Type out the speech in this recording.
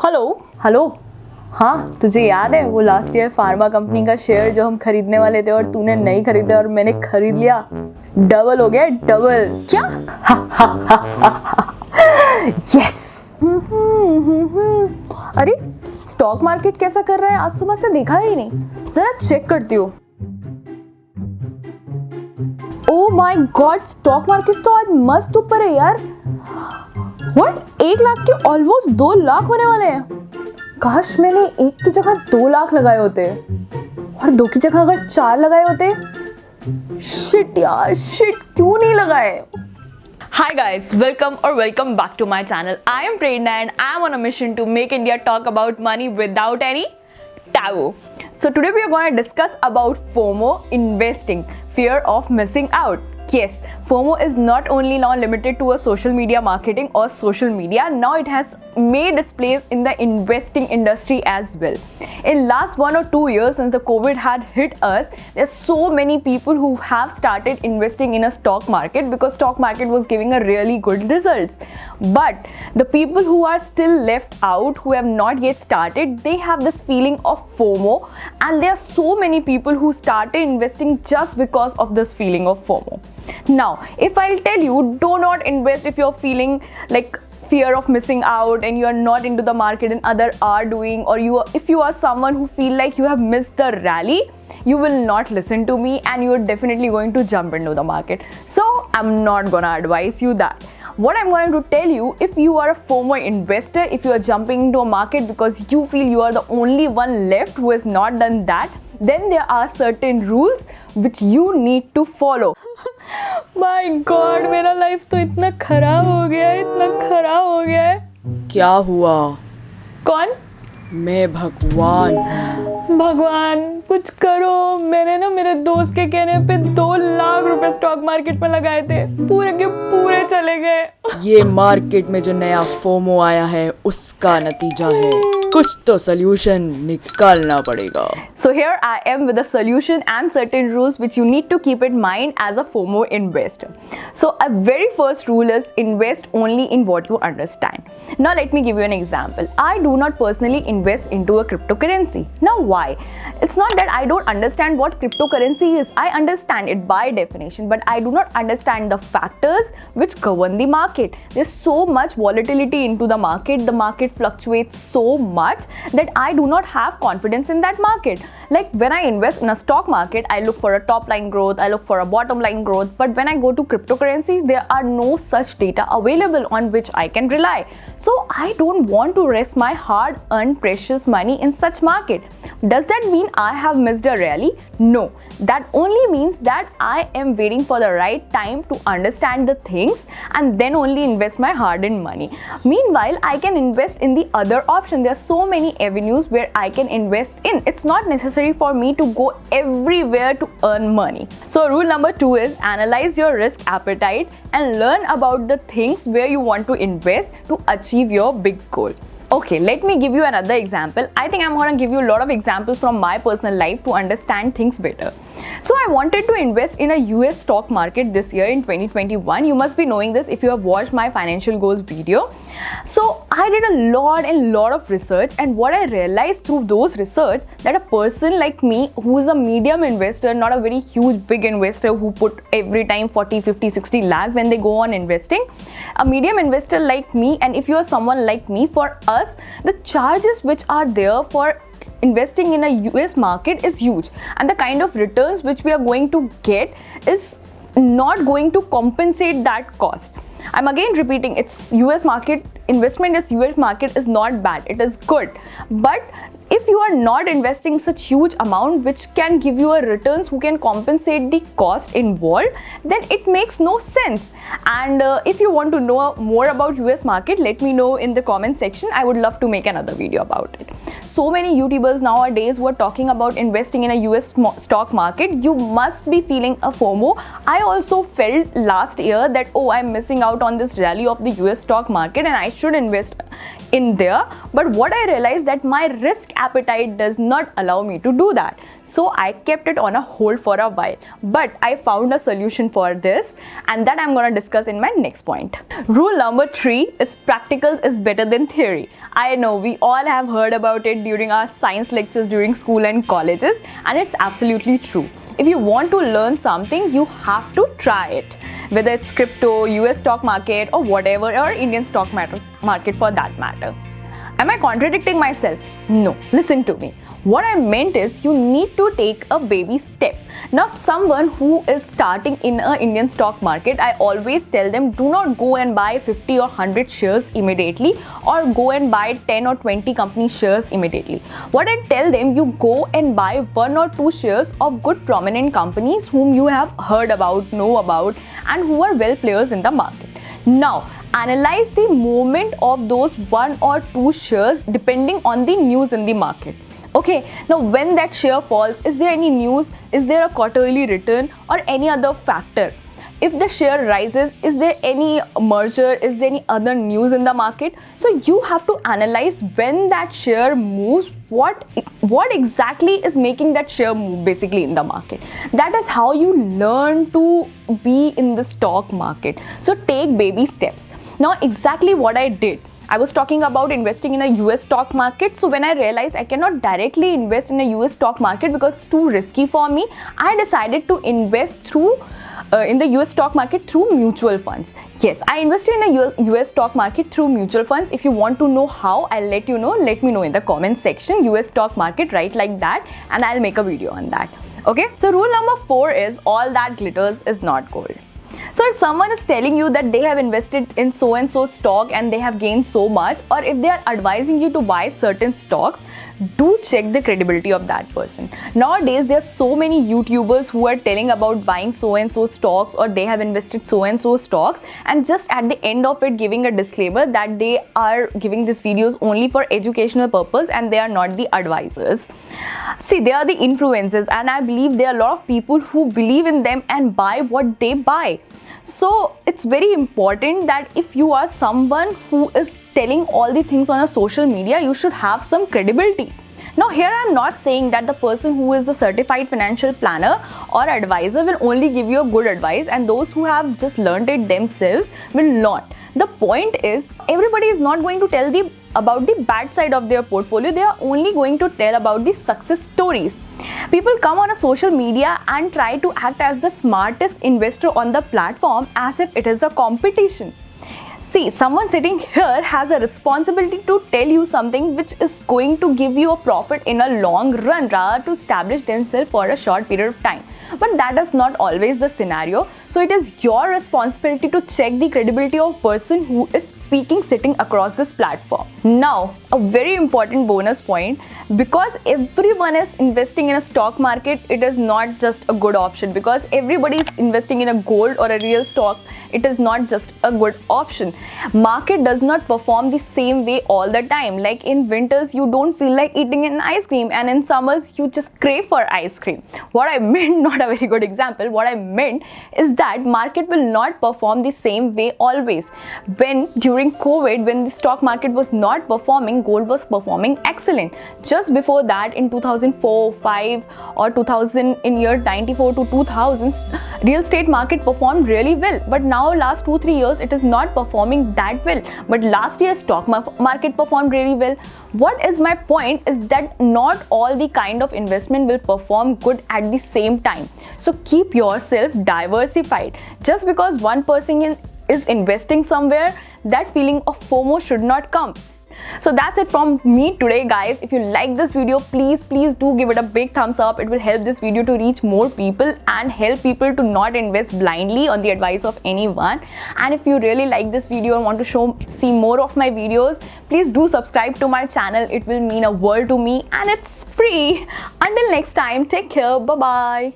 Hello hello. हाँ, तुझे याद है वो लास्ट ईयर फार्मा कंपनी का शेयर जो हम खरीदने वाले थे और तूने नहीं खरीदा और मैंने खरीद लिया? डबल हो गया, डबल। क्या? यस। अरे स्टॉक मार्केट कैसा कर रहा है? आज सुबह से देखा ही नहीं, जरा चेक करती हूँ। Oh my God, stock market तो आज मस्त ऊपर है यार। व्हाट, 1 लाख के ऑलमोस्ट 2 लाख होने वाले हैं। काश मैंने 1 की जगह 2 लाख लगाए होते और 2 की जगह अगर 4 लगाए होते। शिट यार, शिट, क्यों नहीं लगाए? Hi guys, welcome back to my channel. I am Prerna and I am on a mission to make India talk about money without any taboo. So today we are going to discuss about FOMO, investing, fear of missing out. Yes, FOMO is not only now limited to a social media marketing or social media. Now it has made its place in the investing industry as well. In last 1 or 2 years since the COVID had hit us, there's so many people who have started investing in a stock market because stock market was giving a really good results. But the people who are still left out, who have not yet started, they have this feeling of FOMO, and there are so many people who started investing just because of this feeling of FOMO. Now, if I'll tell you, do not invest if you're feeling like fear of missing out and you are not into the market and other are doing, or if you are someone who feel like you have missed the rally, you will not listen to me and you are definitely going to jump into the market. So I'm not gonna advise you that. What I'm going to tell you, if you are a FOMO investor, if you are jumping into a market because you feel you are the only one left who has not done that, then there are certain rules which you need to follow. My God, मेरा life तो इतना खराब हो गया है, इतना खराब हो गया है। क्या हुआ? कौन? मैं भगवान। भगवान कुछ करो। मैंने ना मेरे दोस्त के कहने पे 2 लाख रुपए स्टॉक मार्केट में लगाए थे, पूरे के पूरे चले गए। ये मार्केट में जो नया फोमो आया है उसका नतीजा है। कुछ तो सोल्यूशन निकालना पड़ेगा। So here I am with a solution and certain rules which you need to keep in mind as a FOMO investor. So a very first rule is invest only in what you understand. Now let me give you an example. I do not personally invest into a cryptocurrency. Now why? It's not that I don't understand what cryptocurrency is. I understand it by definition, but I do not understand the factors which govern the market. There's so much volatility into the market. The market fluctuates so much that I do not have confidence in that market. Like when I invest in a stock market, I look for a top line growth, I look for a bottom line growth, but when I go to cryptocurrencies, there are no such data available on which I can rely. So I don't want to risk my hard earned precious money in such market. Does that mean I have missed a rally? No. That only means that I am waiting for the right time to understand the things and then only invest my hard-earned money. Meanwhile, I can invest in the other option. There are so many avenues where I can invest in. It's not necessary for me to go everywhere to earn money. So rule number 2 is analyze your risk appetite and learn about the things where you want to invest to achieve your big goal. Okay, let me give you another example. I think I'm going to give you a lot of examples from my personal life to understand things better. So I wanted to invest in a US stock market this year in 2021. You must be knowing this if you have watched my financial goals video. So I did a lot of research, and what I realized through those research, that a person like me who is a medium investor, not a very huge big investor who put every time 40, 50, 60 lakh when they go on investing, a medium investor like me, and if you are someone like me, for us the charges which are there for investing in a US market is huge, and the kind of returns which we are going to get is not going to compensate that cost. I'm again repeating, it's US market investment, is US market is not bad, it is good, but if you are not investing such huge amount which can give you a returns who can compensate the cost involved, then it makes no sense. And if you want to know more about US market, let me know in the comment section. I would love to make another video about it. so many YouTubers nowadays who are talking about investing in a US stock market, you must be feeling a FOMO. I also felt last year that, oh, I'm missing out on this rally of the US stock market and I should invest in there. But what I realized that my risk appetite does not allow me to do that. So I kept it on a hold for a while. But I found a solution for this, and that I'm going to discuss in my next point. Rule number 3 is practicals is better than theory. I know we all have heard about it during our science lectures during school and colleges, and it's absolutely true. If you want to learn something, you have to try it. Whether it's crypto, US stock market, or whatever, or Indian stock market for that matter. Am I contradicting myself? No, listen to me. What I meant is you need to take a baby step. Now, someone who is starting in an Indian stock market, I always tell them, do not go and buy 50 or 100 shares immediately, or go and buy 10 or 20 company shares immediately. What I tell them, you go and buy 1 or 2 shares of good prominent companies whom you have heard about, know about, and who are well players in the market. Now, analyze the movement of those 1 or 2 shares depending on the news in the market. Okay, now when that share falls, is there any news? Is there a quarterly return or any other factor? If the share rises, is there any merger? Is there any other news in the market? So you have to analyze when that share moves, what exactly is making that share move basically in the market. That is how you learn to be in the stock market. So take baby steps. Now exactly what I did. I was talking about investing in a US stock market. So when I realized I cannot directly invest in a US stock market because it's too risky for me, I decided to invest in the US stock market through mutual funds. Yes, I invested in a US stock market through mutual funds. If you want to know how, I'll let you know. Let me know in the comment section. US stock market, right, like that, and I'll make a video on that. Okay, so rule number 4 is all that glitters is not gold. So if someone is telling you that they have invested in so and so stock and they have gained so much, or if they are advising you to buy certain stocks, do check the credibility of that person. Nowadays, there are so many YouTubers who are telling about buying so and so stocks, or they have invested so and so stocks, and just at the end of it giving a disclaimer that they are giving these videos only for educational purpose and they are not the advisors. See, they are the influencers, and I believe there are a lot of people who believe in them and buy what they buy. So it's very important that if you are someone who is telling all the things on a social media, you should have some credibility. Now here I'm not saying that the person who is a certified financial planner or advisor will only give you a good advice and those who have just learned it themselves will not. The point is, everybody is not going to tell about the bad side of their portfolio. They are only going to tell about the success stories. People come on a social media and try to act as the smartest investor on the platform as if it is a competition. See, someone sitting here has a responsibility to tell you something which is going to give you a profit in a long run rather to establish themselves for a short period of time. But that is not always the scenario. So it is your responsibility to check the credibility of person who is speaking sitting across this platform. Now, a very important bonus point, because everyone is investing in a stock market, it is not just a good option. Because everybody is investing in a gold or a real stock, it is not just a good option. Market does not perform the same way all the time. Like in winters, you don't feel like eating an ice cream, and in summers, you just crave for ice cream. What I meant, not a very good example, what I meant is that market will not perform the same way always. When during COVID, when the stock market was not performing, gold was performing excellent. Just before that, in 2004, 5 or 2000, in year 94 to 2000, real estate market performed really well. But now last 2-3 years, it is not performing that well. But last year, stock market performed really well. What is my point is that not all the kind of investment will perform good at the same time. So keep yourself diversified. Just because one person is investing somewhere, that feeling of FOMO should not come. So that's it from me today, guys. If you like this video, please do give it a big thumbs up. It will help this video to reach more people and help people to not invest blindly on the advice of anyone. And if you really like this video and want to see more of my videos, please do subscribe to my channel. It will mean a world to me and it's free. Until next time, take care. Bye-bye.